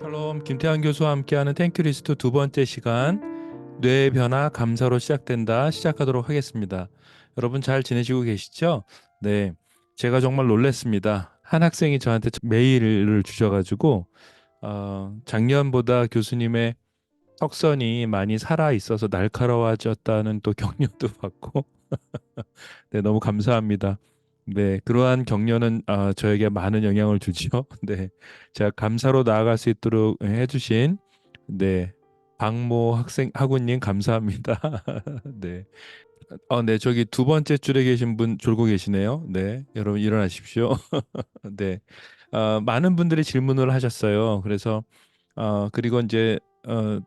샬롬, 김태환 교수와 함께하는 탱큐리스트 두 번째 시간, 뇌의 변화 감사로 시작된다. 시작하도록 하겠습니다. 여러분 잘 지내시고 계시죠? 네, 제가 정말 놀랐습니다. 한 학생이 저한테 메일을 주셔가지고 작년보다 교수님의 턱선이 많이 살아 있어서 날카로워졌다는 또 격려도 받고 네, 너무 감사합니다. 네, 그러한 격려는 저에게 많은 영향을 주죠. 네, 제가 감사로 나아갈 수 있도록 해주신 네, 박모 학우님 감사합니다. 네, 네, 저기 두 번째 줄에 계신 분 졸고 계시네요. 네, 여러분 일어나십시오. 네, 많은 분들이 질문을 하셨어요. 그래서 그리고 이제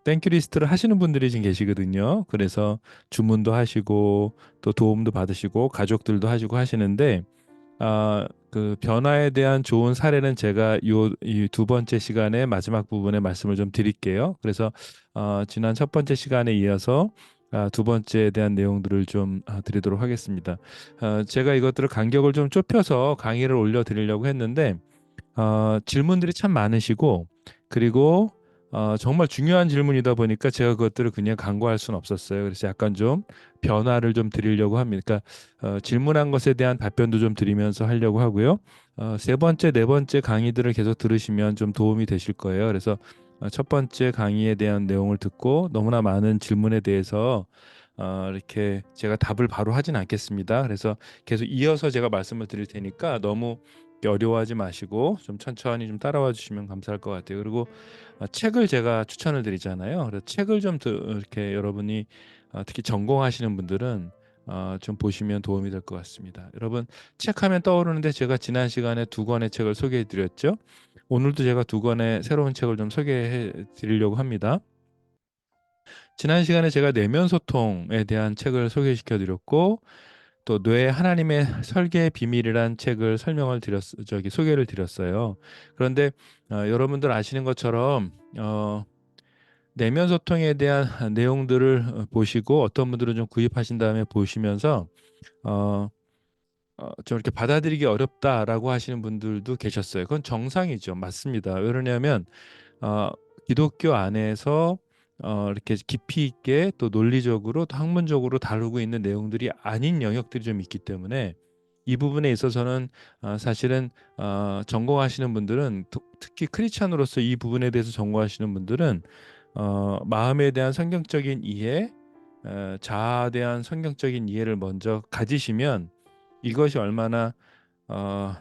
땡큐 리스트를 하시는 분들이 지금 계시거든요. 그래서 주문도 하시고 또 도움도 받으시고 가족들도 하시고 하시는데 그 변화에 대한 좋은 사례는 제가 이 두 번째 시간의 마지막 부분에 말씀을 좀 드릴게요. 그래서 지난 첫 번째 시간에 이어서 두 번째에 대한 내용들을 좀 드리도록 하겠습니다. 제가 이것들을 간격을 좀 좁혀서 강의를 올려드리려고 했는데 질문들이 참 많으시고 그리고 정말 중요한 질문이다 보니까 제가 그것들을 그냥 간과할 수는 없었어요. 그래서 약간 좀 변화를 좀 드리려고 합니다. 그러니까 질문한 것에 대한 답변도 좀 드리면서 하려고 하고요. 세 번째, 네 번째 강의들을 계속 들으시면 좀 도움이 되실 거예요. 그래서 첫 번째 강의에 대한 내용을 듣고 너무나 많은 질문에 대해서 이렇게 제가 답을 바로 하진 않겠습니다. 그래서 계속 이어서 제가 말씀을 드릴 테니까 너무 어려워하지 마시고 좀 천천히 좀 따라와 주시면 감사할 것 같아요. 그리고 책을 제가 추천을 드리잖아요. 그래서 책을 좀 이렇게 여러분이 특히 전공하시는 분들은 좀 보시면 도움이 될 것 같습니다. 여러분 책하면 떠오르는데 제가 지난 시간에 두 권의 책을 소개해 드렸죠. 오늘도 제가 두 권의 새로운 책을 좀 소개해 드리려고 합니다. 지난 시간에 제가 내면 소통에 대한 책을 소개시켜 드렸고 또 뇌 하나님의 설계의 비밀이란 책을 소개를 드렸어요. 그런데 여러분들 아시는 것처럼 내면 소통에 대한 내용들을 보시고 어떤 분들은 좀 구입하신 다음에 보시면서 어, 좀 이렇게 받아들이기 어렵다라고 하시는 분들도 계셨어요. 그건 정상이죠. 맞습니다. 왜냐하면 어, 기독교 안에서 이렇게 깊이 있게 또 논리적으로 또 학문적으로 다루고 있는 내용들이 아닌 영역들이 좀 있기 때문에 이 부분에 있어서는 사실은 전공하시는 분들은 특히 크리스찬으로서 이 부분에 대해서 전공하시는 분들은 마음에 대한 성경적인 이해, 자아에 대한 성경적인 이해를 먼저 가지시면 이것이 얼마나 어,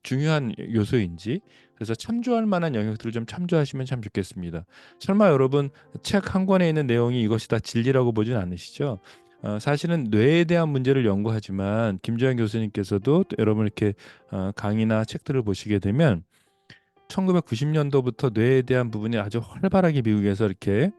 중요한 요소인지 그래서 참조할 만한 영역들을 좀 참조하시면 참 좋겠습니다. 설마 여러분 책 한 권에 있는 내용이 이것이 다 진리라고 보진 않으시죠? 사실은 뇌에 대한 문제를 연구하지만 김조현 교수님께서도 또 여러분 이렇게 강의나 책들을 보시게 되면 1990년도부터 뇌에 대한 부분이 아주 활발하게 미국에서 이렇게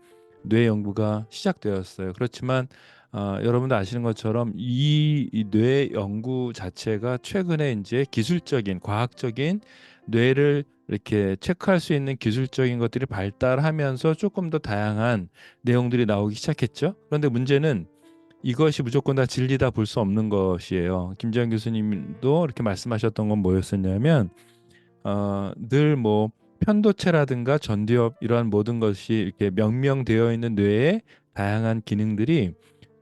뇌 연구가 시작되었어요. 그렇지만 여러분도 아시는 것처럼 이 뇌 연구 자체가 최근에 이제 기술적인 과학적인 뇌를 이렇게 체크할 수 있는 기술적인 것들이 발달하면서 조금 더 다양한 내용들이 나오기 시작했죠. 그런데 문제는 이것이 무조건 다 진리다 볼 수 없는 것이에요. 김재현 교수님도 이렇게 말씀하셨던 건 뭐였었냐면 늘 뭐 편도체라든가 전두엽 이러한 모든 것이 이렇게 명명되어 있는 뇌의 다양한 기능들이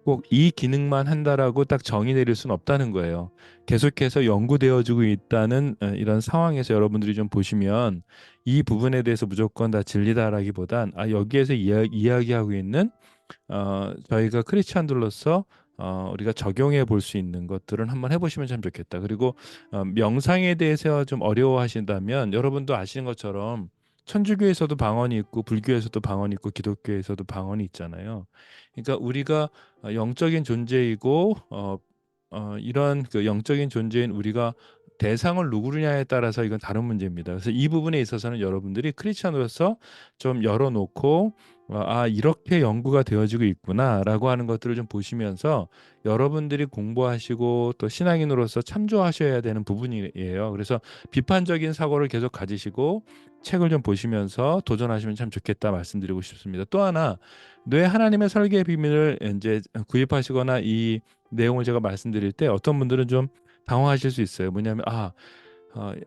꼭 이 기능만 한다라고 딱 정의 내릴 수는 없다는 거예요. 계속해서 연구되어지고 있다는 이런 상황에서 여러분들이 좀 보시면 이 부분에 대해서 무조건 다 진리다라기보단 여기에서 이야기하고 있는 저희가 크리스찬들로서 우리가 적용해 볼 수 있는 것들은 한번 해보시면 참 좋겠다. 그리고 명상에 대해서 좀 어려워하신다면 여러분도 아시는 것처럼 천주교에서도 방언이 있고 불교에서도 방언이 있고 기독교에서도 방언이 있잖아요. 그러니까 우리가 영적인 존재이고 이런 그 영적인 존재인 우리가 대상을 누구냐에 따라서 이건 다른 문제입니다. 그래서 이 부분에 있어서는 여러분들이 크리스찬으로서 좀 열어놓고 이렇게 연구가 되어지고 있구나라고 하는 것들을 좀 보시면서 여러분들이 공부하시고 또 신앙인으로서 참조하셔야 되는 부분이에요. 그래서 비판적인 사고를 계속 가지시고 책을 좀 보시면서 도전하시면 참 좋겠다 말씀드리고 싶습니다. 또 하나 뇌 하나님의 설계의 비밀을 이제 구입하시거나 이 내용을 제가 말씀드릴 때 어떤 분들은 좀 당황하실 수 있어요. 뭐냐면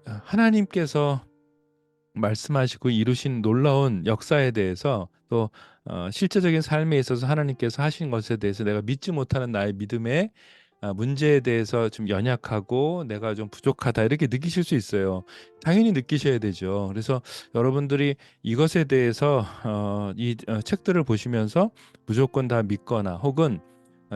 하나님께서 말씀하시고 이루신 놀라운 역사에 대해서 또 실제적인 삶에 있어서 하나님께서 하신 것에 대해서 내가 믿지 못하는 나의 믿음의 문제에 대해서 좀 연약하고 내가 좀 부족하다 이렇게 느끼실 수 있어요. 당연히 느끼셔야 되죠. 그래서 여러분들이 이것에 대해서 이 책들을 보시면서 무조건 다 믿거나 혹은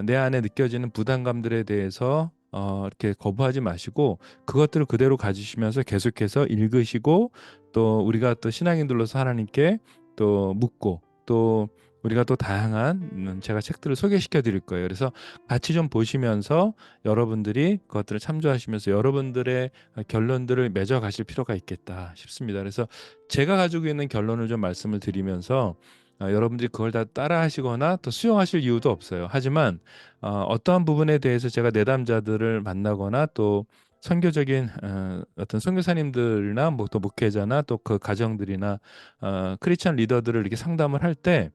내 안에 느껴지는 부담감들에 대해서 이렇게 거부하지 마시고 그것들을 그대로 가지시면서 계속해서 읽으시고 또 우리가 또 신앙인들로서 하나님께 또 묻고 또 우리가 또 다양한 제가 책들을 소개시켜 드릴 거예요. 그래서 같이 좀 보시면서 여러분들이 그것들을 참조하시면서 여러분들의 결론들을 맺어 가실 필요가 있겠다 싶습니다. 그래서 제가 가지고 있는 결론을 좀 말씀을 드리면서 여러분들이 그걸 다 따라 하시거나 또 수용하실 이유도 없어요. 하지만 어떠한 부분에 대해서 제가 내담자들을 만나거나 또 선교적인 어떤 선교사님들이나 뭐 또 목회자나 또 그 가정들이나 크리스찬 리더들을 이렇게 상담을 할 때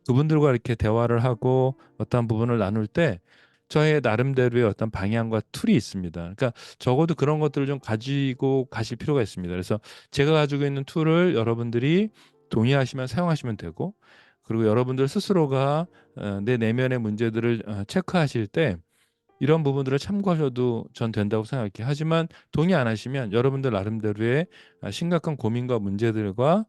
그분들과 이렇게 대화를 하고 어떤 부분을 나눌 때 저의 나름대로의 어떤 방향과 툴이 있습니다. 그러니까 적어도 그런 것들을 좀 가지고 가실 필요가 있습니다. 그래서 제가 가지고 있는 툴을 여러분들이 동의하시면 사용하시면 되고 그리고 여러분들 스스로가 내 내면의 문제들을 체크하실 때 이런 부분들을 참고하셔도 전 된다고 생각해요. 하지만 동의 안 하시면 여러분들 나름대로의 심각한 고민과 문제들과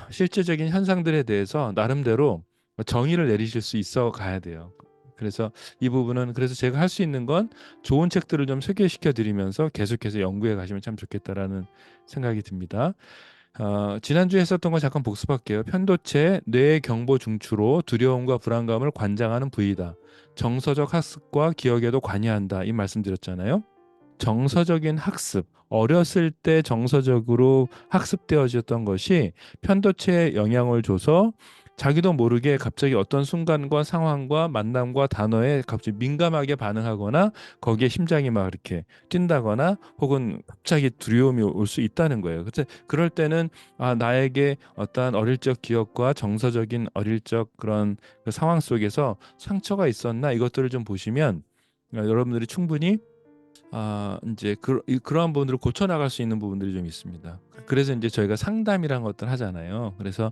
실제적인 현상들에 대해서 나름대로 정의를 내리실 수 있어 가야 돼요. 그래서 이 부분은 그래서 제가 할 수 있는 건 좋은 책들을 좀 소개시켜 드리면서 계속해서 연구해 가시면 참 좋겠다라는 생각이 듭니다. 지난주에 했었던 거 잠깐 복습할게요. 편도체 뇌의 경보 중추로 두려움과 불안감을 관장하는 부위다. 정서적 학습과 기억에도 관여한다. 이 말씀드렸잖아요. 정서적인 학습, 어렸을 때 정서적으로 학습되어졌던 것이 편도체에 영향을 줘서 자기도 모르게 갑자기 어떤 순간과 상황과 만남과 단어에 갑자기 민감하게 반응하거나 거기에 심장이 막 이렇게 뛴다거나 혹은 갑자기 두려움이 올 수 있다는 거예요. 그래서 그럴 때는 나에게 어떠한 어릴 적 기억과 정서적인 어릴 적 그런 그 상황 속에서 상처가 있었나 이것들을 좀 보시면 여러분들이 충분히 이제 그러한 부분들을 고쳐 나갈 수 있는 부분들이 좀 있습니다. 그래서 이제 저희가 상담이라는 것들 하잖아요. 그래서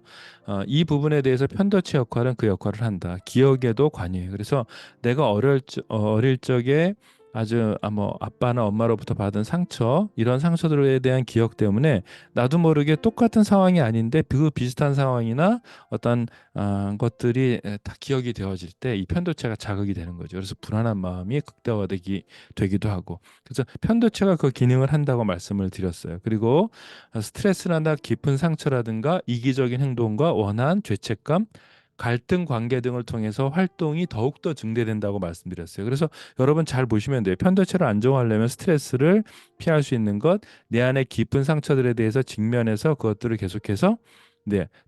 이 부분에 대해서 편도체 역할은 그 역할을 한다. 기억에도 관여해요. 그래서 내가 어릴 적에 아주 뭐 아빠나 엄마로부터 받은 상처 이런 상처들에 대한 기억 때문에 나도 모르게 똑같은 상황이 아닌데 그 비슷한 상황이나 어떤 것들이 다 기억이 되어질 때 이 편도체가 자극이 되는 거죠. 그래서 불안한 마음이 되기도 하고 그래서 편도체가 그 기능을 한다고 말씀을 드렸어요. 그리고 스트레스나 깊은 상처라든가 이기적인 행동과 원한, 죄책감, 갈등 관계 등을 통해서 활동이 더욱더 증대된다고 말씀드렸어요. 그래서 여러분 잘 보시면 돼요. 편도체를 안정화하려면 스트레스를 피할 수 있는 것, 내 안에 깊은 상처들에 대해서 직면해서 그것들을 계속해서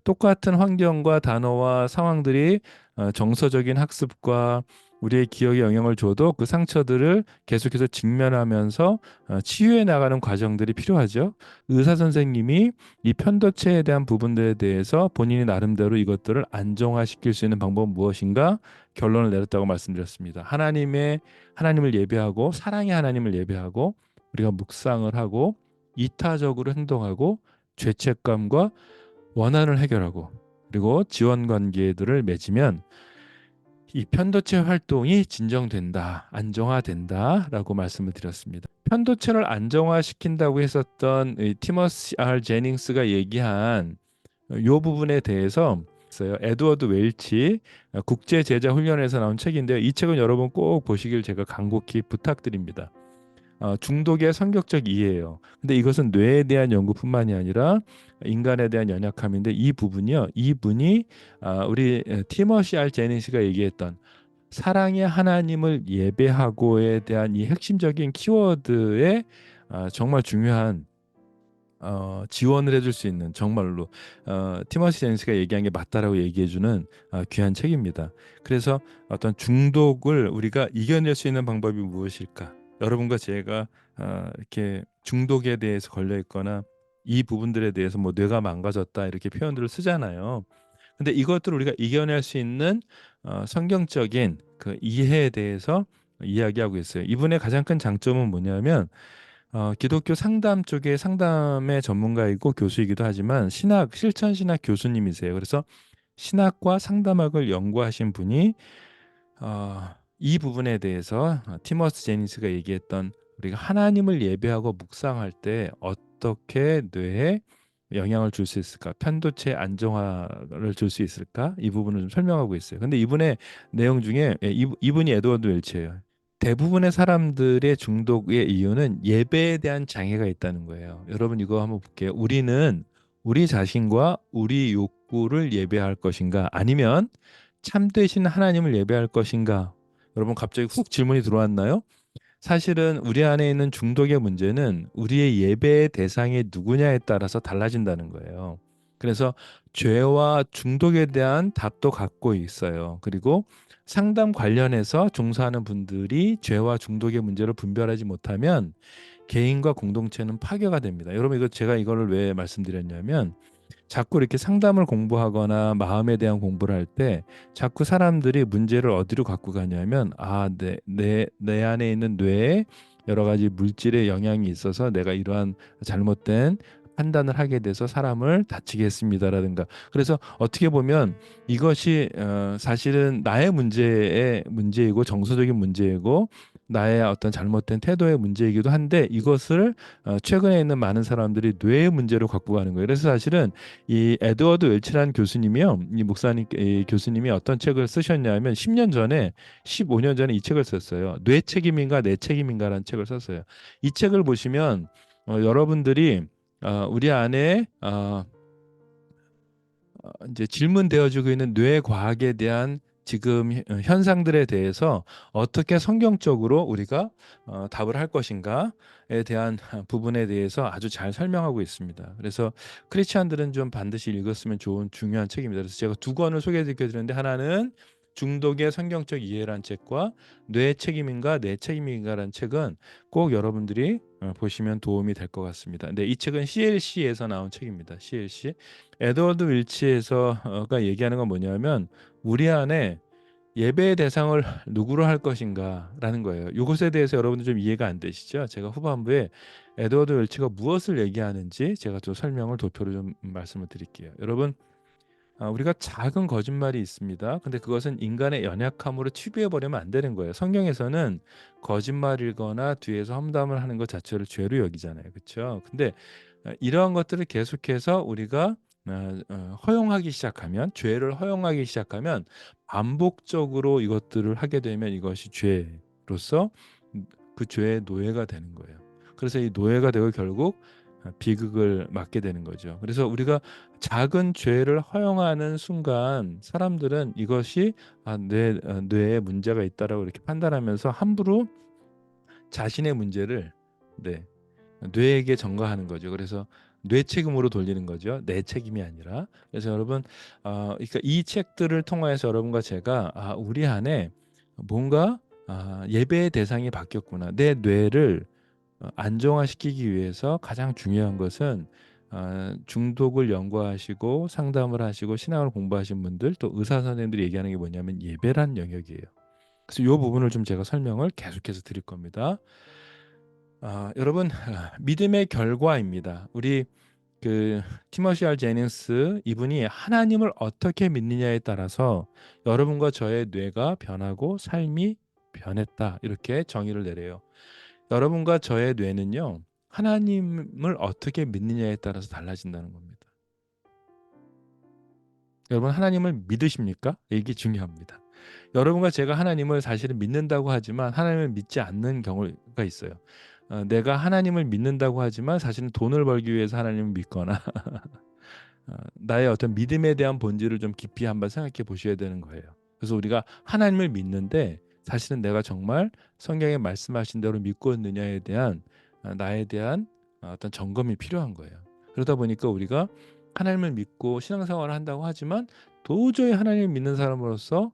똑같은 환경과 단어와 상황들이 정서적인 학습과 우리의 기억에 영향을 줘도 그 상처들을 계속해서 직면하면서 치유해 나가는 과정들이 필요하죠. 의사 선생님이 이 편도체에 대한 부분들에 대해서 본인이 나름대로 이것들을 안정화시킬 수 있는 방법은 무엇인가 결론을 내렸다고 말씀드렸습니다. 하나님을 예배하고 사랑의 하나님을 예배하고 우리가 묵상을 하고 이타적으로 행동하고 죄책감과 원한을 해결하고 그리고 지원 관계들을 맺으면 이 편도체 활동이 진정된다, 안정화된다라고 말씀을 드렸습니다. 편도체를 안정화시킨다고 했었던 이 티머시 R 제닝스가 얘기한 요 부분에 대해서 있어요. 에드워드 웰치 국제 제자 훈련에서 나온 책인데요. 이 책은 여러분 꼭 보시길 제가 간곡히 부탁드립니다. 중독의 성격적 이해예요. 근데 이것은 뇌에 대한 연구뿐만이 아니라 인간에 대한 연약함인데 이 부분이요. 이분이 우리 티머시 알 제니스가 얘기했던 사랑의 하나님을 예배하고에 대한 이 핵심적인 키워드에 정말 중요한 지원을 해줄 수 있는 정말로 티머시 제니스가 얘기한 게 맞다라고 얘기해주는 귀한 책입니다. 그래서 어떤 중독을 우리가 이겨낼 수 있는 방법이 무엇일까? 여러분과 제가 이렇게 중독에 대해서 걸려 있거나 이 부분들에 대해서 뭐 뇌가 망가졌다 이렇게 표현들을 쓰잖아요. 근데 이것들을 우리가 이겨낼 수 있는 성경적인 그 이해에 대해서 이야기하고 있어요. 이분의 가장 큰 장점은 뭐냐면 기독교 상담 쪽에 상담의 전문가이고 교수이기도 하지만 실천 신학 교수님이세요. 그래서 신학과 상담학을 연구하신 분이 이 부분에 대해서 티머스 제니스가 얘기했던 우리가 하나님을 예배하고 묵상할 때 어떻게 뇌에 영향을 줄 수 있을까? 편도체 안정화를 줄 수 있을까? 이 부분을 좀 설명하고 있어요. 근데 이분의 내용 중에 이분이 에드워드 웰치예요. 대부분의 사람들의 중독의 이유는 예배에 대한 장애가 있다는 거예요. 여러분 이거 한번 볼게요. 우리는 우리 자신과 우리 욕구를 예배할 것인가? 아니면 참되신 하나님을 예배할 것인가? 여러분 갑자기 훅 질문이 들어왔나요? 사실은 우리 안에 있는 중독의 문제는 우리의 예배의 대상이 누구냐에 따라서 달라진다는 거예요. 그래서 죄와 중독에 대한 답도 갖고 있어요. 그리고 상담 관련해서 종사하는 분들이 죄와 중독의 문제를 분별하지 못하면 개인과 공동체는 파괴가 됩니다. 여러분 이거 제가 이거를 왜 말씀드렸냐면 자꾸 이렇게 상담을 공부하거나 마음에 대한 공부를 할 때 자꾸 사람들이 문제를 어디로 갖고 가냐면 내 안에 있는 뇌에 여러 가지 물질의 영향이 있어서 내가 이러한 잘못된 판단을 하게 돼서 사람을 다치게 했습니다라든가. 그래서 어떻게 보면 이것이 사실은 나의 문제이고 정서적인 문제이고 나의 어떤 잘못된 태도의 문제이기도 한데 이것을 최근에 있는 많은 사람들이 뇌의 문제로 갖고 가는 거예요. 그래서 사실은 이 에드워드 웰치라는 교수님이요. 이 교수님이 어떤 책을 쓰셨냐면 10년 전에 15년 전에 이 책을 썼어요. 뇌 책임인가 내 책임인가라는 책을 썼어요. 이 책을 보시면 여러분들이 우리 안에 이제 질문되어지고 있는 뇌 과학에 대한 지금 현상들에 대해서 어떻게 성경적으로 우리가 답을 할 것인가에 대한 부분에 대해서 아주 잘 설명하고 있습니다. 그래서 크리스찬들은 좀 반드시 읽었으면 좋은 중요한 책입니다. 그래서 제가 두 권을 소개해드리는데 하나는 중독의 성경적 이해라는 책과 뇌 책임인가 내 책임인가라는 책은 꼭 여러분들이 보시면 도움이 될 것 같습니다. 근데 이 책은 CLC에서 나온 책입니다. CLC. 에드워드 윌치에서가 얘기하는 건 뭐냐면 우리 안에 예배의 대상을 누구로 할 것인가라는 거예요. 이것에 대해서 여러분들 좀 이해가 안 되시죠? 제가 후반부에 에드워드 윌치가 무엇을 얘기하는지 제가 좀 설명을 도표로 좀 말씀을 드릴게요. 여러분 우리가 작은 거짓말이 있습니다. 근데 그것은 인간의 연약함으로 치부해 버리면 안 되는 거예요. 성경에서는 거짓말이거나 뒤에서 험담을 하는 것 자체를 죄로 여기잖아요. 그렇죠? 근데 이러한 것들을 계속해서 우리가 허용하기 시작하면 죄를 허용하기 시작하면 반복적으로 이것들을 하게 되면 이것이 죄로서 그 죄의 노예가 되는 거예요. 그래서 이 노예가 되고 결국 비극을 맞게 되는 거죠. 그래서 우리가 작은 죄를 허용하는 순간 사람들은 이것이 뇌에 문제가 있다라고 이렇게 판단하면서 함부로 자신의 문제를 네, 뇌에게 전가하는 거죠. 그래서 뇌 책임으로 돌리는 거죠. 내 책임이 아니라. 그래서 여러분, 그러니까 이 책들을 통해서 여러분과 제가 우리 안에 뭔가 예배의 대상이 바뀌었구나. 내 뇌를 안정화시키기 위해서 가장 중요한 것은 중독을 연구하시고 상담을 하시고 신앙을 공부하신 분들 또 의사 선생님들이 얘기하는 게 뭐냐면 예배란 영역이에요. 그래서 이 부분을 좀 제가 설명을 계속해서 드릴 겁니다. 여러분 믿음의 결과입니다. 우리 그 티머시 R 제닝스 이분이 하나님을 어떻게 믿느냐에 따라서 여러분과 저의 뇌가 변하고 삶이 변했다 이렇게 정의를 내려요. 여러분과 저의 뇌는요 하나님을 어떻게 믿느냐에 따라서 달라진다는 겁니다. 여러분 하나님을 믿으십니까? 이게 중요합니다. 여러분과 제가 하나님을 사실은 믿는다고 하지만 하나님을 믿지 않는 경우가 있어요. 내가 하나님을 믿는다고 하지만 사실은 돈을 벌기 위해서 하나님을 믿거나 나의 어떤 믿음에 대한 본질을 좀 깊이 한번 생각해 보셔야 되는 거예요. 그래서 우리가 하나님을 믿는데 사실은 내가 정말 성경에 말씀하신 대로 믿고 있느냐에 대한 나에 대한 어떤 점검이 필요한 거예요. 그러다 보니까 우리가 하나님을 믿고 신앙생활을 한다고 하지만 도저히 하나님을 믿는 사람으로서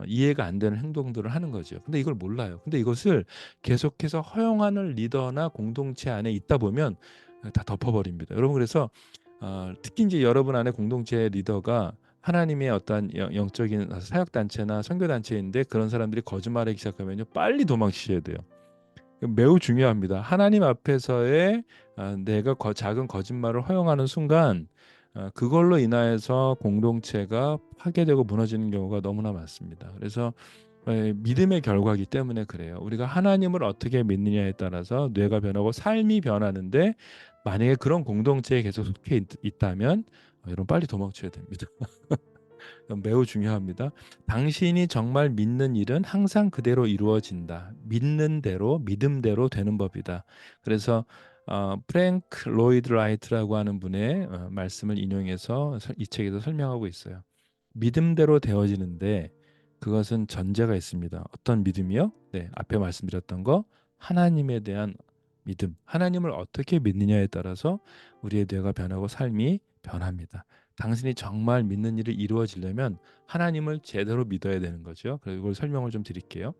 이해가 안 되는 행동들을 하는 거죠. 근데 이걸 몰라요. 근데 이것을 계속해서 허용하는 리더나 공동체 안에 있다 보면 다 덮어버립니다. 여러분 그래서 특히 이제 여러분 안에 공동체 리더가 하나님의 어떤 영적인 사역 단체나 선교 단체인데 그런 사람들이 거짓말하기 시작하면요 빨리 도망치셔야 돼요. 매우 중요합니다. 하나님 앞에서의 내가 작은 거짓말을 허용하는 순간 그걸로 인하여서 공동체가 파괴되고 무너지는 경우가 너무나 많습니다. 그래서 믿음의 결과이기 때문에 그래요. 우리가 하나님을 어떻게 믿느냐에 따라서 뇌가 변하고 삶이 변하는데 만약에 그런 공동체에 계속 속해 있다면 여러분 빨리 도망쳐야 됩니다. 매우 중요합니다. 당신이 정말 믿는 일은 항상 그대로 이루어진다. 믿는 대로, 믿음대로 되는 법이다. 그래서 프랭크 로이드 라이트라고 하는 분의 말씀을 인용해서 이 책에서 설명하고 있어요. 믿음대로 되어지는데 그것은 전제가 있습니다. 어떤 믿음이요? 네, 앞에 말씀드렸던 거 하나님에 대한 믿음. 하나님을 어떻게 믿느냐에 따라서 우리의 뇌가 변하고 삶이 변합니다. 당신이 정말 믿는 일이 이루어지려면 하나님을 제대로 믿어야 되는 거죠. 그래서 이걸 설명을 좀 드릴게요.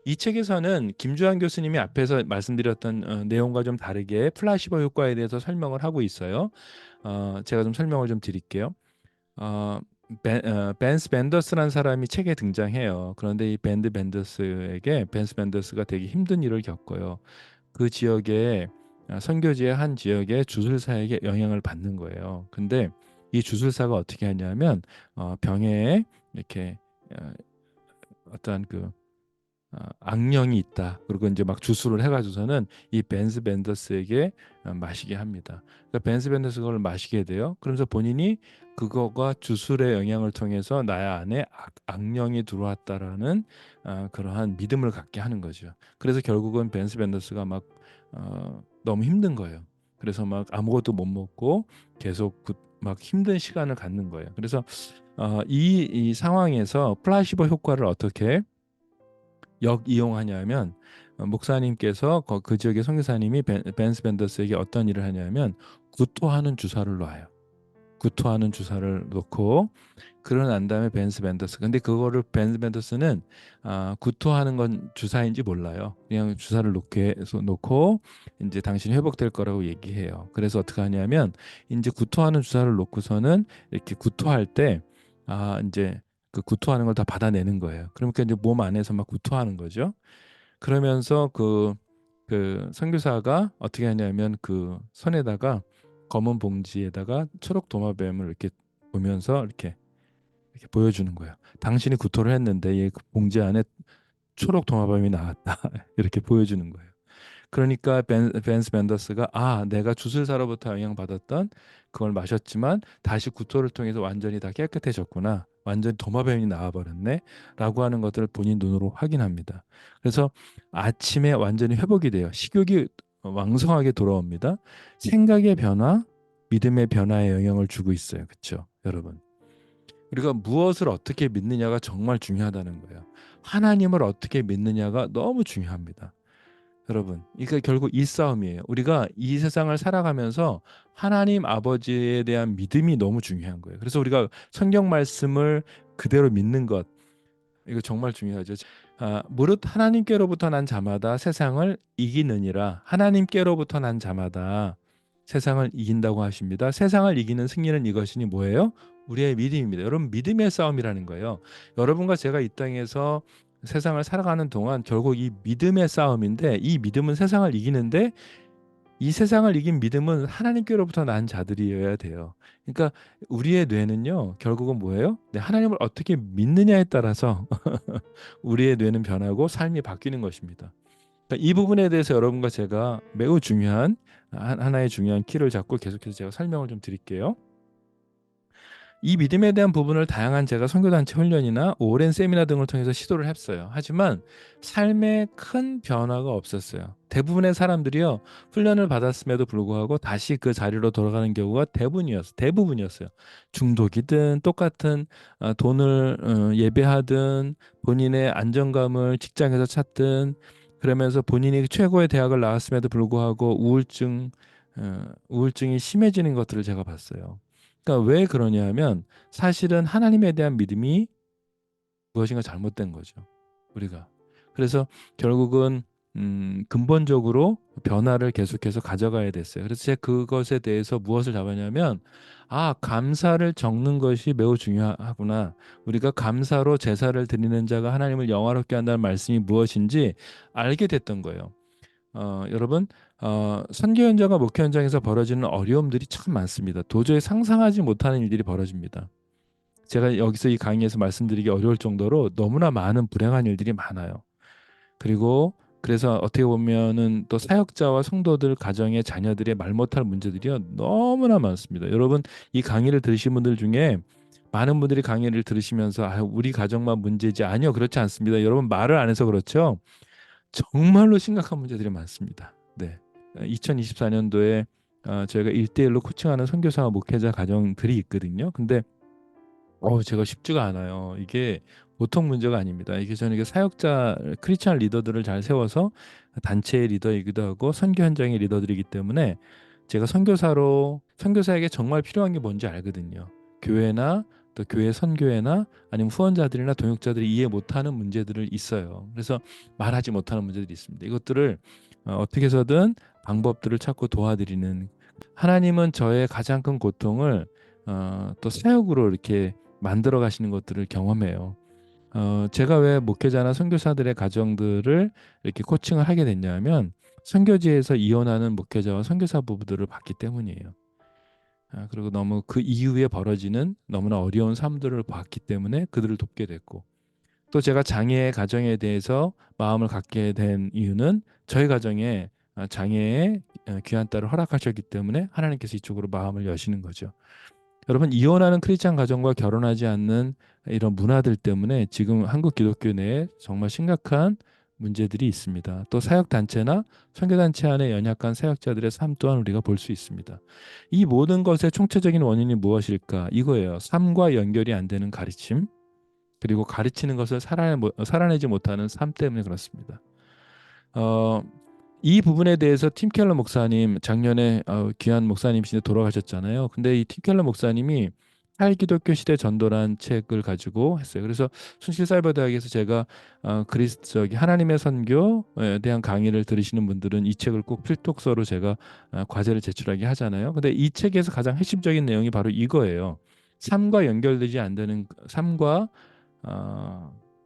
이 책에서는 김주환 교수님이 앞에서 말씀드렸던 내용과 좀 다르게 플라시보 효과에 대해서 설명을 하고 있어요. 제가 좀 설명을 좀 드릴게요. 어, 벤스 벤더스라는 사람이 책에 등장해요. 그런데 이 벤스 벤더스가 되게 힘든 일을 겪어요. 그 지역에 선교지의 한 지역의 주술사에게 영향을 받는 거예요. 근데 이 주술사가 어떻게 하냐면 병에 이렇게 어, 어떠한 그 악령이 있다. 그리고 이제 막 주술을 해가지고서는 이 벤스 벤더스에게 마시게 합니다. 그러니까 벤스 벤더스가 그걸 마시게 돼요. 그러면서 본인이 그거가 주술의 영향을 통해서 나의 안에 악령이 들어왔다라는 그러한 믿음을 갖게 하는 거죠. 그래서 결국은 벤스 벤더스가 막 너무 힘든 거예요. 그래서 막 아무것도 못 먹고 계속 막 힘든 시간을 갖는 거예요. 그래서 이 상황에서 플라시보 효과를 어떻게 역이용하냐면 목사님께서 그 지역의 선교사님이 벤스 벤더스에게 어떤 일을 하냐면 구토하는 주사를 놔요. 구토하는 주사를 놓고 그러고 난 다음에 벤스 벤더스. 근데 그거를 벤스 벤더스는 구토하는 건 주사인지 몰라요. 그냥 주사를 놓고 이제 당신이 회복될 거라고 얘기해요. 그래서 어떻게 하냐면 이제 구토하는 주사를 놓고서는 이렇게 구토할 때 이제 그 구토하는 걸 다 받아내는 거예요. 그러니까 이제 몸 안에서 막 구토하는 거죠. 그러면서 그 선교사가 어떻게 하냐면 그 손에다가 검은 봉지에다가 초록 도마뱀을 이렇게 보면서 이렇게 보여주는 거예요. 당신이 구토를 했는데 이 봉지 안에 초록 도마뱀이 나왔다. 이렇게 보여주는 거예요. 그러니까 벤스 벤더스가 내가 주술사로부터 영향받았던 그걸 마셨지만 다시 구토를 통해서 완전히 다 깨끗해졌구나. 완전히 도마뱀이 나와버렸네. 라고 하는 것들을 본인 눈으로 확인합니다. 그래서 아침에 완전히 회복이 돼요. 식욕이 왕성하게 돌아옵니다. 생각의 변화, 믿음의 변화에 영향을 주고 있어요. 그렇죠, 여러분? 우리가 무엇을 어떻게 믿느냐가 정말 중요하다는 거예요. 하나님을 어떻게 믿느냐가 너무 중요합니다. 여러분, 그러니까 결국 이 싸움이에요. 우리가 이 세상을 살아가면서 하나님 아버지에 대한 믿음이 너무 중요한 거예요. 그래서 우리가 성경 말씀을 그대로 믿는 것, 이거 정말 중요하죠. 무릇 하나님께로부터 난 자마다 세상을 이기느니라. 하나님께로부터 난 자마다 세상을 이긴다고 하십니다. 세상을 이기는 승리는 이것이니 뭐예요? 우리의 믿음입니다. 여러분, 믿음의 싸움이라는 거예요. 여러분과 제가 이 땅에서 세상을 살아가는 동안 결국 이 믿음의 싸움인데, 이 믿음은 세상을 이기는데 이 세상을 이긴 믿음은 하나님께로부터 난 자들이어야 돼요. 그러니까 우리의 뇌는요, 결국은 뭐예요? 네, 하나님을 어떻게 믿느냐에 따라서 우리의 뇌는 변하고 삶이 바뀌는 것입니다. 그러니까 이 부분에 대해서 여러분과 제가 매우 중요한 하나의 중요한 키를 잡고 계속해서 제가 설명을 좀 드릴게요. 이 믿음에 대한 부분을 다양한 제가 선교단체 훈련이나 오랜 세미나 등을 통해서 시도를 했어요. 하지만 삶에 큰 변화가 없었어요. 대부분의 사람들이요, 훈련을 받았음에도 불구하고 다시 그 자리로 돌아가는 경우가 대부분이었어요. 중독이든 똑같은 돈을 예배하든 본인의 안정감을 직장에서 찾든 그러면서 본인이 최고의 대학을 나왔음에도 불구하고 우울증이 심해지는 것들을 제가 봤어요. 그러니까 왜 그러냐면 사실은 하나님에 대한 믿음이 무엇인가 잘못된 거죠. 우리가. 그래서 결국은 근본적으로 변화를 계속해서 가져가야 됐어요. 그래서 제가 그것에 대해서 무엇을 잡았냐면 감사를 적는 것이 매우 중요하구나. 우리가 감사로 제사를 드리는 자가 하나님을 영화롭게 한다는 말씀이 무엇인지 알게 됐던 거예요. 여러분, 선교 현장과 목회 현장에서 벌어지는 어려움들이 참 많습니다. 도저히 상상하지 못하는 일들이 벌어집니다. 제가 여기서 이 강의에서 말씀드리기 어려울 정도로 너무나 많은 불행한 일들이 많아요. 그리고 그래서 어떻게 보면은 또 사역자와 성도들 가정의 자녀들의 말 못할 문제들이요 너무나 많습니다. 여러분, 이 강의를 들으신 분들 중에 많은 분들이 강의를 들으시면서 우리 가정만 문제지, 아니요, 그렇지 않습니다. 여러분, 말을 안 해서 그렇죠. 정말로 심각한 문제들이 많습니다. 네. 2024년도에 저희가 1대1로 코칭하는 선교사와 목회자 가정들이 있거든요. 근데 제가 쉽지가 않아요. 이게 보통 문제가 아닙니다. 이게 저는 이게 사역자 크리스찬 리더들을 잘 세워서 단체의 리더이기도 하고 선교 현장의 리더들이기 때문에 제가 선교사에게 정말 필요한 게 뭔지 알거든요. 교회나 또 교회 선교회나 아니면 후원자들이나 동역자들이 이해 못하는 문제들을 있어요. 그래서 말하지 못하는 문제들이 있습니다. 이것들을 어떻게 해서든 방법들을 찾고 도와드리는, 하나님은 저의 가장 큰 고통을 또 사역으로 이렇게 만들어 가시는 것들을 경험해요. 제가 왜 목회자나 선교사들의 가정들을 이렇게 코칭을 하게 됐냐면 선교지에서 이혼하는 목회자와 선교사 부부들을 봤기 때문이에요. 그리고 너무 그 이후에 벌어지는 너무나 어려운 삶들을 봤기 때문에 그들을 돕게 됐고, 또 제가 장애의 가정에 대해서 마음을 갖게 된 이유는 저희 가정에 장애의 귀한 딸을 허락하셨기 때문에 하나님께서 이쪽으로 마음을 여시는 거죠. 여러분, 이혼하는 크리스찬 가정과 결혼하지 않는 이런 문화들 때문에 지금 한국 기독교 내에 정말 심각한 문제들이 있습니다. 또 사역 단체나 선교 단체 안에 연약한 사역자들의 삶 또한 우리가 볼 수 있습니다. 이 모든 것의 총체적인 원인이 무엇일까? 이거예요. 삶과 연결이 안 되는 가르침, 그리고 가르치는 것을 살아내지 못하는 삶 때문에 그렇습니다. 어, 이 부분에 대해서 팀 켈러 목사님, 작년에 귀한 목사님이신데 돌아가셨잖아요. 근데 이 팀 켈러 목사님이 탈기독교 시대 전도란 책을 가지고 했어요. 그래서 순실사이버대학에서 제가 하나님의 선교에 대한 강의를 들으시는 분들은 이 책을 꼭 필독서로 제가 과제를 제출하게 하잖아요. 근데 이 책에서 가장 핵심적인 내용이 바로 이거예요. 삶과 연결되지 안 되는, 삶과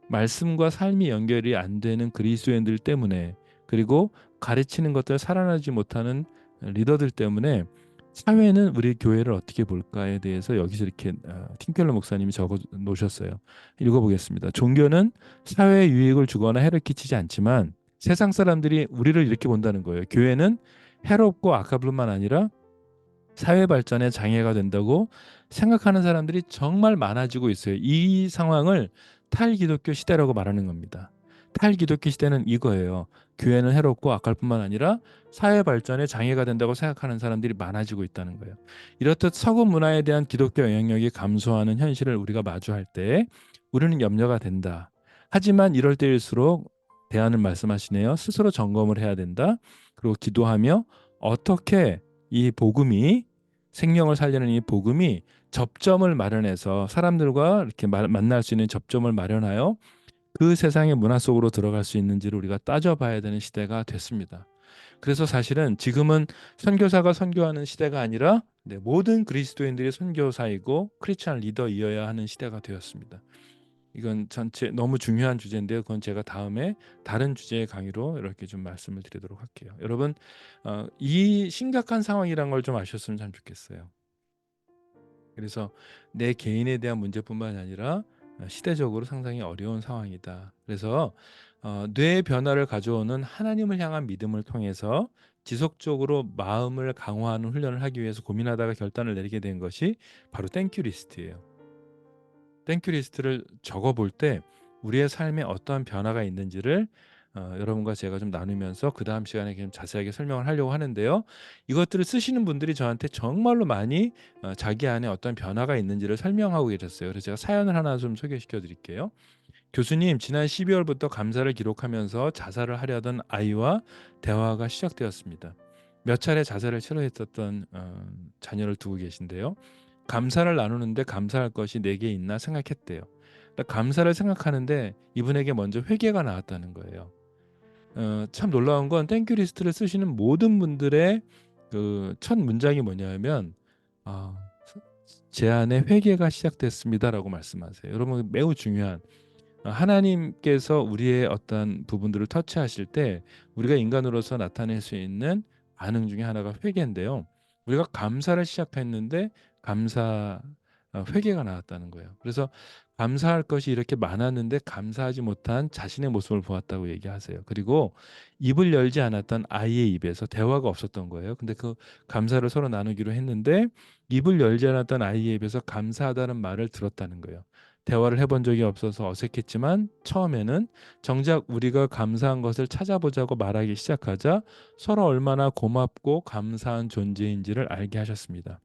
말씀과 삶이 연결이 안 되는 그리스도인들 때문에, 그리고 가르치는 것들 살아나지 못하는 리더들 때문에 사회는 우리 교회를 어떻게 볼까에 대해서 여기서 이렇게 팀켈러 목사님이 적어 놓으셨어요. 읽어보겠습니다. 종교는 사회에 유익을 주거나 해를 끼치지 않지만 세상 사람들이 우리를 이렇게 본다는 거예요. 교회는 해롭고 악할 뿐만 아니라 사회 발전에 장애가 된다고 생각하는 사람들이 정말 많아지고 있어요. 이 상황을 탈기독교 시대라고 말하는 겁니다. 탈기독교 시대는 이거예요. 교회는 해롭고 악할 뿐만 아니라 사회 발전에 장애가 된다고 생각하는 사람들이 많아지고 있다는 거예요. 이렇듯 서구 문화에 대한 기독교 영향력이 감소하는 현실을 우리가 마주할 때 우리는 염려가 된다. 하지만 이럴 때일수록 대안을 말씀하시네요. 스스로 점검을 해야 된다. 그리고 기도하며 어떻게 이 복음이, 생명을 살리는 이 복음이 접점을 마련해서 사람들과 이렇게 만날 수 있는 접점을 마련하여 그 세상의 문화 속으로 들어갈 수 있는지를 우리가 따져봐야 되는 시대가 됐습니다. 그래서 사실은 지금은 선교사가 선교하는 시대가 아니라 모든 그리스도인들이 선교사이고 크리스찬 리더이어야 하는 시대가 되었습니다. 이건 전체 너무 중요한 주제인데요. 그건 제가 다음에 다른 주제의 강의로 이렇게 좀 말씀을 드리도록 할게요. 여러분, 이 심각한 상황이란 걸 좀 아셨으면 참 좋겠어요. 그래서 내 개인에 대한 문제뿐만 아니라 시대적으로 상당히 어려운 상황이다. 그래서 뇌 변화를 가져오는 하나님을 향한 믿음을 통해서 지속적으로 마음을 강화하는 훈련을 하기 위해서 고민하다가 결단을 내리게 된 것이 바로 땡큐 리스트예요. 땡큐 리스트를 적어볼 때 우리의 삶에 어떠한 변화가 있는지를 여러분과 제가 좀 나누면서 그 다음 시간에 좀 자세하게 설명을 하려고 하는데요. 이것들을 쓰시는 분들이 저한테 정말로 많이 자기 안에 어떤 변화가 있는지를 설명하고 계셨어요. 그래서 제가 사연을 하나 좀 소개시켜 드릴게요. 교수님, 지난 12월부터 감사를 기록하면서 자살을 하려던 아이와 대화가 시작되었습니다. 몇 차례 자살을 시도했었던 자녀를 두고 계신데요. 감사를 나누는데 감사할 것이 내게 있나 생각했대요. 그러니까 감사를 생각하는데 이분에게 먼저 회개가 나왔다는 거예요. 참 놀라운 건 땡큐 리스트를 쓰시는 모든 분들의 그 첫 문장이 뭐냐면 제 안에 회개가 시작됐습니다라고 말씀하세요. 여러분, 매우 중요한, 하나님께서 우리의 어떤 부분들을 터치하실 때 우리가 인간으로서 나타낼 수 있는 반응 중에 하나가 회개인데요. 우리가 감사를 시작했는데 감사 회개가 나왔다는 거예요. 그래서 감사할 것이 이렇게 많았는데 감사하지 못한 자신의 모습을 보았다고 얘기하세요. 그리고 입을 열지 않았던 아이의 입에서 대화가 없었던 거예요. 근데 그 감사를 서로 나누기로 했는데 입을 열지 않았던 아이의 입에서 감사하다는 말을 들었다는 거예요. 대화를 해본 적이 없어서 어색했지만 처음에는 정작 우리가 감사한 것을 찾아보자고 말하기 시작하자 서로 얼마나 고맙고 감사한 존재인지를 알게 하셨습니다.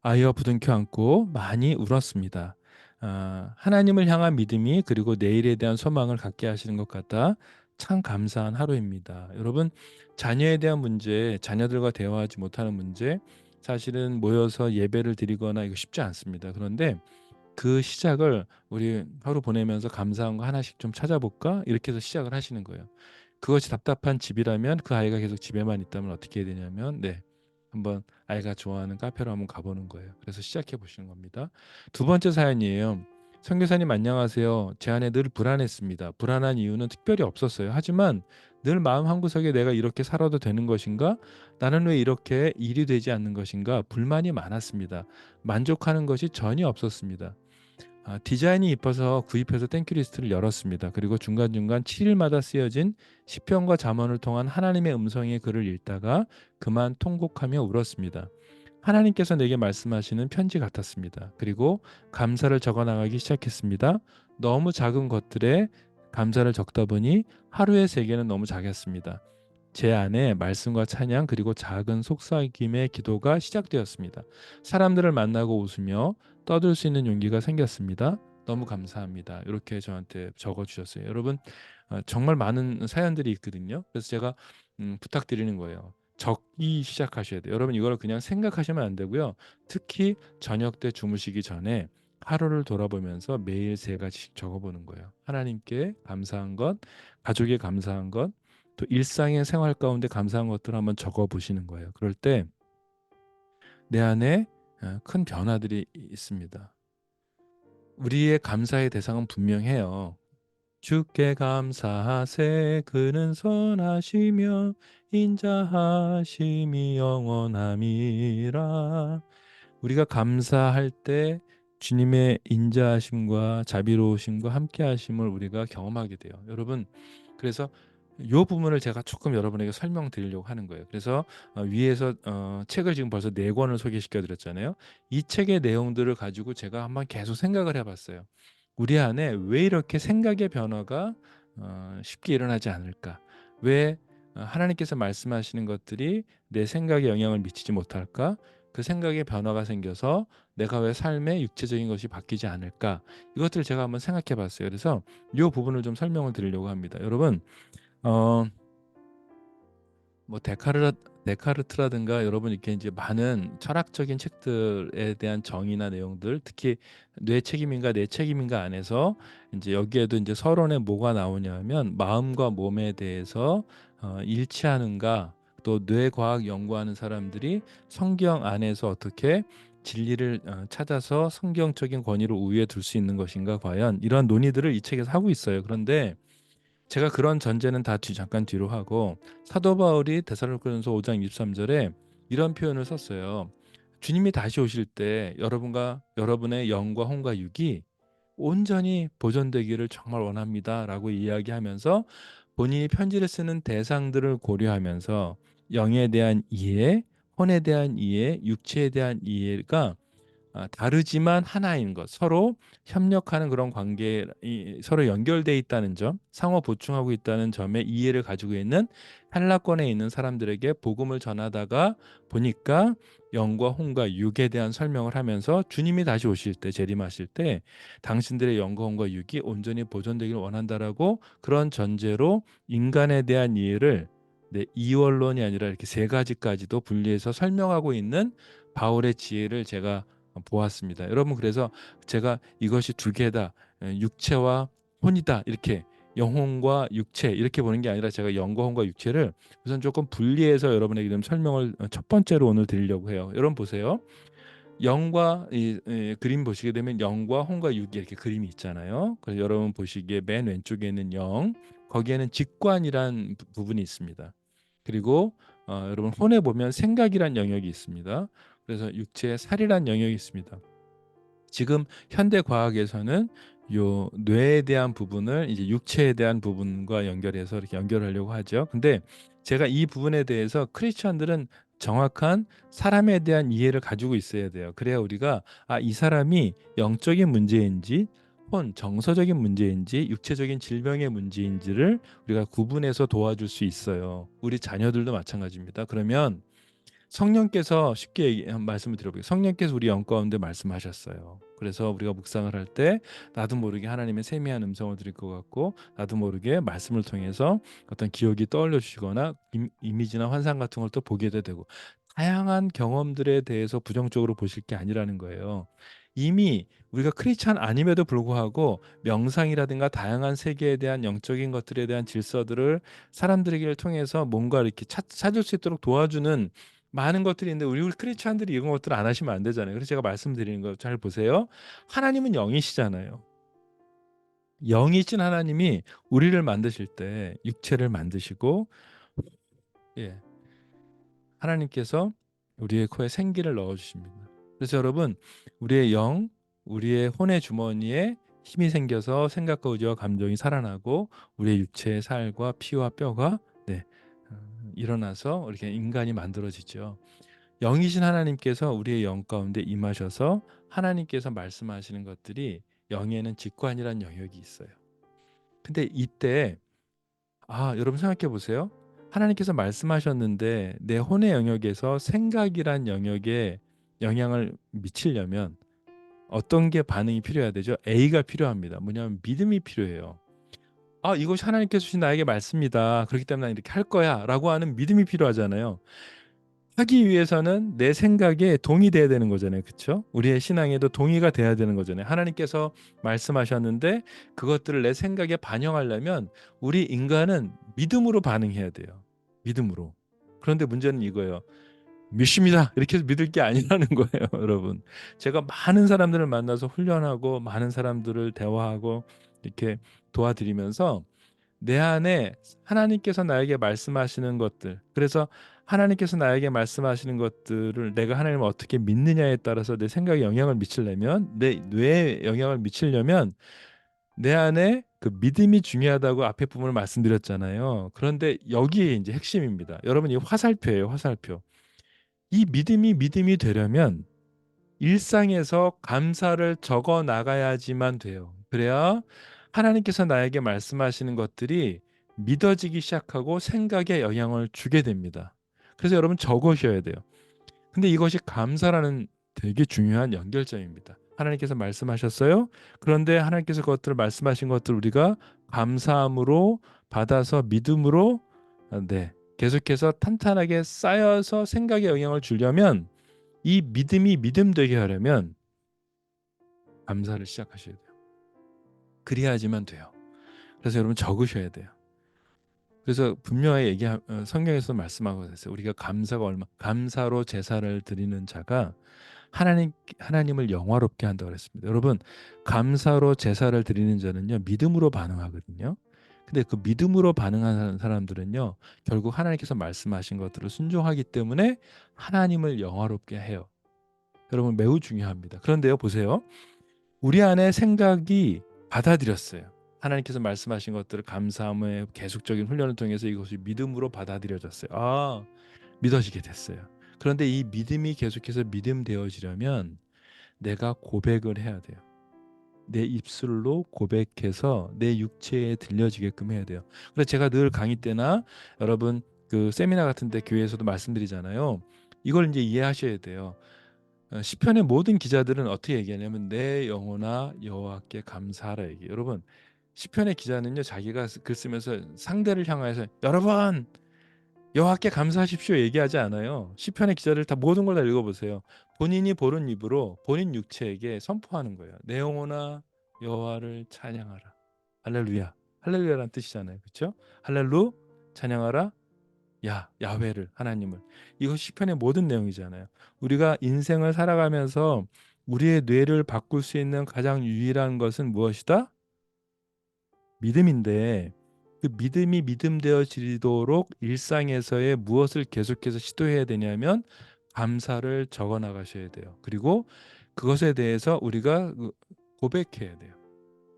아이와 부둥켜 안고 많이 울었습니다. 하나님을 향한 믿음이 그리고 내일에 대한 소망을 갖게 하시는 것 같아 참 감사한 하루입니다. 여러분, 자녀에 대한 문제, 자녀들과 대화하지 못하는 문제, 사실은 모여서 예배를 드리거나 이거 쉽지 않습니다. 그런데 그 시작을 우리 하루 보내면서 감사한 거 하나씩 좀 찾아볼까? 이렇게 해서 시작을 하시는 거예요. 그것이 답답한 집이라면 그 아이가 계속 집에만 있다면 어떻게 해야 되냐면 한번 아이가 좋아하는 카페로 한번 가보는 거예요. 그래서 시작해 보시는 겁니다. 두 번째 사연이에요. 선교사님 안녕하세요. 제 안에 늘 불안했습니다. 불안한 이유는 특별히 없었어요. 하지만 늘 마음 한구석에 내가 이렇게 살아도 되는 것인가? 나는 왜 이렇게 일이 되지 않는 것인가? 불만이 많았습니다. 만족하는 것이 전혀 없었습니다. 디자인이 이뻐서 구입해서 땡큐 리스트를 열었습니다. 그리고 중간중간 7일마다 쓰여진 시편과 잠언을 통한 하나님의 음성의 글을 읽다가 그만 통곡하며 울었습니다. 하나님께서 내게 말씀하시는 편지 같았습니다. 그리고 감사를 적어 나가기 시작했습니다. 너무 작은 것들에 감사를 적다 보니 하루의 세계는 너무 작았습니다. 제 안에 말씀과 찬양 그리고 작은 속삭임의 기도가 시작되었습니다. 사람들을 만나고 웃으며 떠들 수 있는 용기가 생겼습니다. 너무 감사합니다. 이렇게 저한테 적어주셨어요. 여러분, 정말 많은 사연들이 있거든요. 그래서 제가 부탁드리는 거예요. 적기 시작하셔야 돼요. 여러분, 이걸 그냥 생각하시면 안 되고요. 특히 저녁 때 주무시기 전에 하루를 돌아보면서 매일 세 가지씩 적어보는 거예요. 하나님께 감사한 것, 가족에 감사한 것, 또 일상의 생활 가운데 감사한 것들을 한번 적어보시는 거예요. 그럴 때 내 안에 큰 변화들이 있습니다. 우리의 감사의 대상은 분명해요. 주께 감사하세 그는 선하시며 인자하심이 영원함이라. 우리가 감사할 때 주님의 인자하심과 자비로우심과 함께하심을 우리가 경험하게 돼요. 여러분, 그래서 이 부분을 제가 조금 여러분에게 설명드리려고 하는 거예요. 그래서 위에서 책을 지금 벌써 4권을 소개시켜 드렸잖아요. 이 책의 내용들을 가지고 제가 한번 계속 생각을 해봤어요. 우리 안에 왜 이렇게 생각의 변화가 쉽게 일어나지 않을까? 왜 하나님께서 말씀하시는 것들이 내 생각에 영향을 미치지 못할까? 그 생각의 변화가 생겨서 내가 왜 삶의 육체적인 것이 바뀌지 않을까? 이것들을 제가 한번 생각해 봤어요. 그래서 이 부분을 좀 설명을 드리려고 합니다. 여러분, 어, 뭐 데카르트라든가 여러분 이렇게 이제 많은 철학적인 책들에 대한 정의나 내용들, 특히 뇌 책임인가 내 책임인가 안에서 이제 여기에도 이제 서론에 뭐가 나오냐면 마음과 몸에 대해서 일치하는가, 또 뇌과학 연구하는 사람들이 성경 안에서 어떻게 진리를 찾아서 성경적인 권위를 우위에 둘 수 있는 것인가, 과연 이런 논의들을 이 책에서 하고 있어요. 그런데 제가 그런 전제는 다 잠깐 뒤로 하고 사도 바울이 데살로니가전서 5장 23절에 이런 표현을 썼어요. 주님이 다시 오실 때 여러분과 여러분의 영과 혼과 육이 온전히 보존되기를 정말 원합니다라고 이야기하면서 본인이 편지를 쓰는 대상들을 고려하면서 영에 대한 이해, 혼에 대한 이해, 육체에 대한 이해가 다르지만 하나인 것, 서로 협력하는 그런 관계, 서로 연결돼 있다는 점, 상호 보충하고 있다는 점에 이해를 가지고 있는 헬라권에 있는 사람들에게 복음을 전하다가 보니까 영과 혼과 육에 대한 설명을 하면서 주님이 다시 오실 때, 재림하실 때 당신들의 영과 혼과 육이 온전히 보존되기를 원한다라고 그런 전제로 인간에 대한 이해를 이원론이 아니라 이렇게 세 가지까지도 분리해서 설명하고 있는 바울의 지혜를 제가 보았습니다. 여러분, 그래서 제가 이것이 두 개다, 육체와 혼이다, 이렇게 영혼과 육체 이렇게 보는 게 아니라 제가 영과 혼과 육체를 우선 조금 분리해서 여러분에게 좀 설명을 첫 번째로 오늘 드리려고 해요. 여러분 보세요. 영과 그림 보시게 되면 영과 혼과 육이 이렇게 그림이 있잖아요. 그래서 여러분 보시기에 맨 왼쪽에 있는 영, 거기에는 직관이란 부분이 있습니다. 그리고 여러분 혼에 보면 생각이란 영역이 있습니다. 그래서 육체의 살이란 영역이 있습니다. 지금 현대 과학에서는 요 뇌에 대한 부분을 이제 육체에 대한 부분과 연결해서 이렇게 연결하려고 하죠. 근데 제가 이 부분에 대해서 크리스천들은 정확한 사람에 대한 이해를 가지고 있어야 돼요. 그래야 우리가 이 사람이 영적인 문제인지 정서적인 문제인지 육체적인 질병의 문제인지를 우리가 구분해서 도와줄 수 있어요. 우리 자녀들도 마찬가지입니다. 그러면 성령께서 쉽게 말씀을 드려볼게요. 성령께서 우리 영 가운데 말씀하셨어요. 그래서 우리가 묵상을 할 때 나도 모르게 하나님의 세미한 음성을 들을 것 같고, 나도 모르게 말씀을 통해서 어떤 기억이 떠올려 주시거나 이미지나 환상 같은 걸 또 보게 되고, 다양한 경험들에 대해서 부정적으로 보실 게 아니라는 거예요. 이미 우리가 크리스찬 아님에도 불구하고 명상이라든가 다양한 세계에 대한 영적인 것들에 대한 질서들을 사람들에게 통해서 뭔가 이렇게 찾을 수 있도록 도와주는 많은 것들이 있는데, 우리 크리스찬들이 이런 것들을 안 하시면 안 되잖아요. 그래서 제가 말씀드리는 거 잘 보세요. 하나님은 영이시잖아요. 영이신 하나님이 우리를 만드실 때 육체를 만드시고, 예, 하나님께서 우리의 코에 생기를 넣어 주십니다. 그래서 여러분, 우리의 영, 우리의 혼의 주머니에 힘이 생겨서 생각과 의지와 감정이 살아나고, 우리의 육체의 살과 피와 뼈가 일어나서 이렇게 인간이 만들어지죠. 영이신 하나님께서 우리의 영 가운데 임하셔서 하나님께서 말씀하시는 것들이, 영에는 직관이라는 영역이 있어요. 근데 이때 여러분 생각해 보세요. 하나님께서 말씀하셨는데 내 혼의 영역에서 생각이란 영역에 영향을 미치려면 어떤 게 반응이 필요해야 되죠? A가 필요합니다. 뭐냐면 믿음이 필요해요. 이것이 하나님께서 주신 나에게 말씀이다. 그렇기 때문에 난 이렇게 할 거야 라고 하는 믿음이 필요하잖아요. 하기 위해서는 내 생각에 동의돼야 되는 거잖아요. 그렇죠? 우리의 신앙에도 동의가 돼야 되는 거잖아요. 하나님께서 말씀하셨는데 그것들을 내 생각에 반영하려면 우리 인간은 믿음으로 반응해야 돼요. 믿음으로. 그런데 문제는 이거예요. 믿습니다. 이렇게 해서 믿을 게 아니라는 거예요, 여러분. 제가 많은 사람들을 만나서 훈련하고 많은 사람들을 대화하고 이렇게 도와드리면서 내 안에 하나님께서 나에게 말씀하시는 것들, 그래서 하나님께서 나에게 말씀하시는 것들을 내가 하나님을 어떻게 믿느냐에 따라서 내 생각에 영향을 미치려면, 내 뇌에 영향을 미치려면 내 안에 그 믿음이 중요하다고 앞에 부분을 말씀드렸잖아요. 그런데 여기에 이제 핵심입니다. 여러분, 이 화살표예요, 화살표. 이 믿음이 되려면 일상에서 감사를 적어 나가야지만 돼요. 그래야 하나님께서 나에게 말씀하시는 것들이 믿어지기 시작하고 생각에 영향을 주게 됩니다. 그래서 여러분 적으셔야 돼요. 근데 이것이 감사라는 되게 중요한 연결점입니다. 하나님께서 말씀하셨어요. 그런데 하나님께서 그것들을 말씀하신 것들을 우리가 감사함으로 받아서 믿음으로 계속해서 탄탄하게 쌓여서 생각에 영향을 주려면, 이 믿음이 믿음 되게 하려면 감사를 시작하셔야 돼요. 그래야지만 돼요. 그래서 여러분 적으셔야 돼요. 그래서 분명히 성경에서 말씀하고 있어요. 우리가 감사로 제사를 드리는 자가 하나님을 영화롭게 한다고 그랬습니다. 여러분, 감사로 제사를 드리는 자는요, 믿음으로 반응하거든요. 근데 그 믿음으로 반응하는 사람들은요, 결국 하나님께서 말씀하신 것들을 순종하기 때문에 하나님을 영화롭게 해요. 여러분, 매우 중요합니다. 그런데요, 보세요. 우리 안에 생각이 받아들였어요. 하나님께서 말씀하신 것들을 감사함의 계속적인 훈련을 통해서 이것이 믿음으로 받아들여졌어요. 믿어지게 됐어요. 그런데 이 믿음이 계속해서 믿음 되어지려면 내가 고백을 해야 돼요. 내 입술로 고백해서 내 육체에 들려지게끔 해야 돼요. 그래서 제가 늘 강의 때나 여러분 그 세미나 같은 데 교회에서도 말씀드리잖아요. 이걸 이제 이해하셔야 돼요. 시편의 모든 기자들은 어떻게 얘기하냐면 내 영혼아 여호와께 감사하라 얘기해요. 여러분, 시편의 기자는요, 자기가 글 쓰면서 상대를 향해서 여러분 여호와께 감사하십시오 얘기하지 않아요. 시편의 기자들 다 모든 걸 다 읽어보세요. 본인이 보는 입으로 본인 육체에게 선포하는 거예요. 내 영혼아 여호와를 찬양하라. 할렐루야. 할렐루야라는 뜻이잖아요. 그렇죠? 할렐루 찬양하라. 야훼를 하나님을. 이것이 시편의 모든 내용이잖아요. 우리가 인생을 살아가면서 우리의 뇌를 바꿀 수 있는 가장 유일한 것은 무엇이다? 믿음인데 그 믿음이 믿음되어지도록 일상에서의 무엇을 계속해서 시도해야 되냐면 감사를 적어 나가셔야 돼요. 그리고 그것에 대해서 우리가 고백해야 돼요.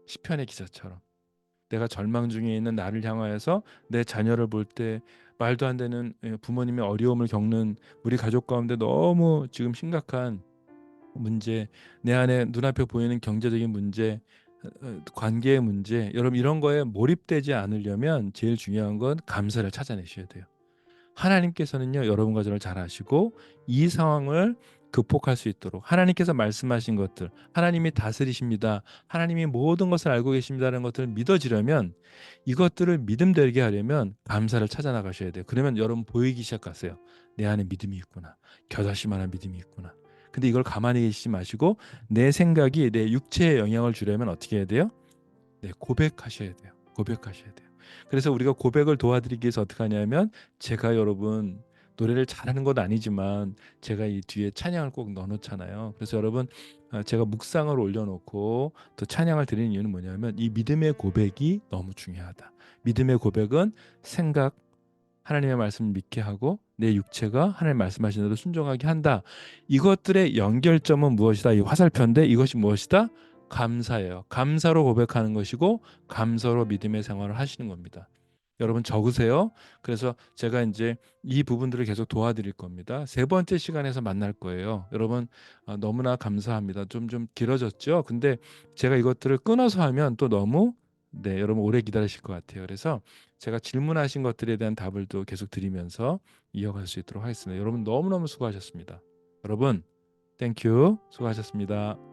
시편의 기사처럼. 내가 절망 중에 있는 나를 향하여서 내 자녀를 볼 때 말도 안 되는 부모님의 어려움을 겪는 우리 가족 가운데 너무 지금 심각한 문제, 내 안에 눈앞에 보이는 경제적인 문제, 관계의 문제, 여러분 이런 거에 몰입되지 않으려면 제일 중요한 건 감사를 찾아내셔야 돼요. 하나님께서는요, 여러분과 저를 잘 아시고 이 상황을 극복할 수 있도록 하나님께서 말씀하신 것들, 하나님이 다스리십니다. 하나님이 모든 것을 알고 계십니다라는 것들을 믿어지려면 이것들을 믿음되게 하려면 감사를 찾아 나가셔야 돼요. 그러면 여러분 보이기 시작하세요. 내 안에 믿음이 있구나. 겨자씨만한 믿음이 있구나. 근데 이걸 가만히 계시지 마시고 내 생각이 내 육체에 영향을 주려면 어떻게 해야 돼요? 네, 고백하셔야 돼요. 고백하셔야 돼요. 그래서 우리가 고백을 도와드리기 위해서 어떻게 하냐면 제가 여러분 노래를 잘하는 건 아니지만 제가 이 뒤에 찬양을 꼭 넣어놓잖아요. 그래서 여러분 제가 묵상을 올려놓고 또 찬양을 드리는 이유는 뭐냐면 이 믿음의 고백이 너무 중요하다. 믿음의 고백은 생각, 하나님의 말씀을 믿게 하고 내 육체가 하나님 말씀하신 대로 순종하게 한다. 이것들의 연결점은 무엇이다? 이 화살표인데 이것이 무엇이다? 감사예요. 감사로 고백하는 것이고 감사로 믿음의 생활을 하시는 겁니다. 여러분 적으세요. 그래서 제가 이제 이 부분들을 계속 도와드릴 겁니다. 세 번째 시간에서 만날 거예요. 여러분 너무나 감사합니다. 좀 길어졌죠? 근데 제가 이것들을 끊어서 하면 또 너무 여러분 오래 기다리실 것 같아요. 그래서 제가 질문하신 것들에 대한 답을 또 계속 드리면서 이어갈 수 있도록 하겠습니다. 여러분 너무너무 수고하셨습니다. 여러분 땡큐 수고하셨습니다.